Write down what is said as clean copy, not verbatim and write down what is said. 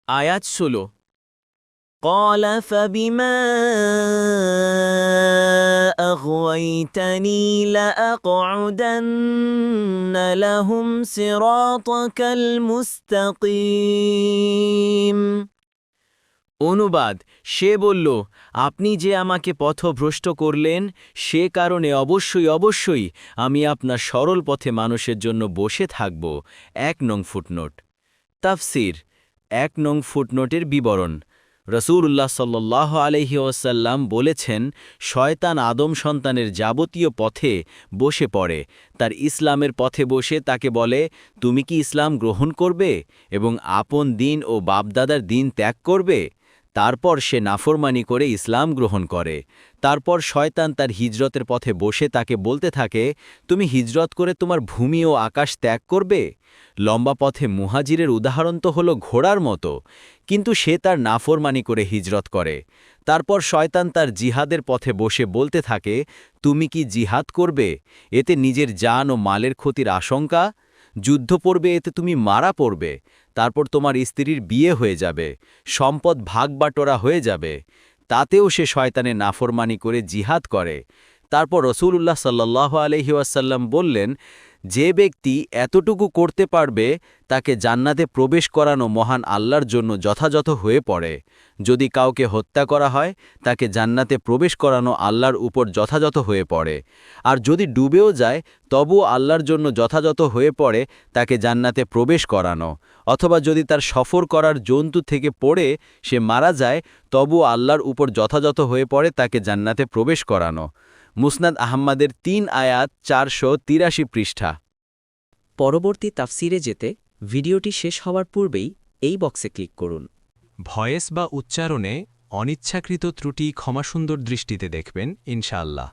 আয়াত 16 قال فبما أغويتني لأقعدن لهم صراطك المستقيم অনুবাদ সে বলল আপনি যে আমাকে পথভ্রষ্ট করলেন সে কারণে অবশ্যই আমি আপনার সরল পথে মানুষের জন্য বসে থাকব। 1 নং ফুটনোট তাফসির 1 নং ফুটনোটের বিবরণ রাসূলুল্লাহ সাল্লাল্লাহু আলাইহি ওয়াসাল্লাম বলেছেন শয়তান আদম সন্তানের যাবতীয় পথে বসে পড়ে, তার ইসলামের পথে বসে তাকে বলে তুমি কি ইসলাম গ্রহণ করবে এবং আপন দিন ও বাপদাদার দিন ত্যাগ করবে। তারপর সে নাফরমানি করে ইসলাম গ্রহণ করে। তারপর শয়তান তার হিজরতের পথে বসে তাকে বলতে থাকে তুমি হিজরত করে তোমার ভূমি ও আকাশ ত্যাগ করবে। লম্বা পথে মুহাজিরের উদাহরণ তো হলো ঘোড়ার মতো, কিন্তু সে তার নাফরমানি করে হিজরত করে। তারপর শয়তান তার জিহাদের পথে বসে বলতে থাকে তুমি কি জিহাদ করবে, এতে নিজের জান ও মালের ক্ষতির আশঙ্কা, যুদ্ধ পড়বে এতে তুমি মারা পড়বে, তারপর তোমার স্ত্রীর বিয়ে হয়ে যাবে, সম্পদ ভাগবাটোরা হয়ে যাবে। তাতেও সে শয়তানের নাফরমানি করে জিহাদ করে। তারপর রাসূলুল্লাহ সাল্লাল্লাহু আলাইহি ওয়াসাল্লাম বললেন যে ব্যক্তি এতটুকু করতে পারবে তাকে জান্নাতে প্রবেশ করানো মহান আল্লাহর জন্য যথাযথ হয়ে পড়ে। যদি কাউকে হত্যা করা হয় তাকে জান্নাতে প্রবেশ করানো আল্লাহর উপর যথাযথ হয়ে পড়ে, আর যদি ডুবেও যায় তবুও আল্লাহর জন্য যথাযথ হয়ে পড়ে তাকে জান্নাতে প্রবেশ করানো, অথবা যদি তার সফর করার জন্তু থেকে পড়ে সে মারা যায় তবুও আল্লাহর উপর যথাযথ হয়ে পড়ে তাকে জান্নাতে প্রবেশ করানো। মুসনাদ আহমদের 3 আয়াত 483 পৃষ্ঠা। পরবর্তী তাফসিরে যেতে ভিডিওটি শেষ হওয়ার পূর্বেই এই বক্সে ক্লিক করুন। ভয়েস বা উচ্চারণে অনিচ্ছাকৃত ত্রুটি ক্ষমাসুন্দর দৃষ্টিতে দেখবেন ইনশাআল্লাহ।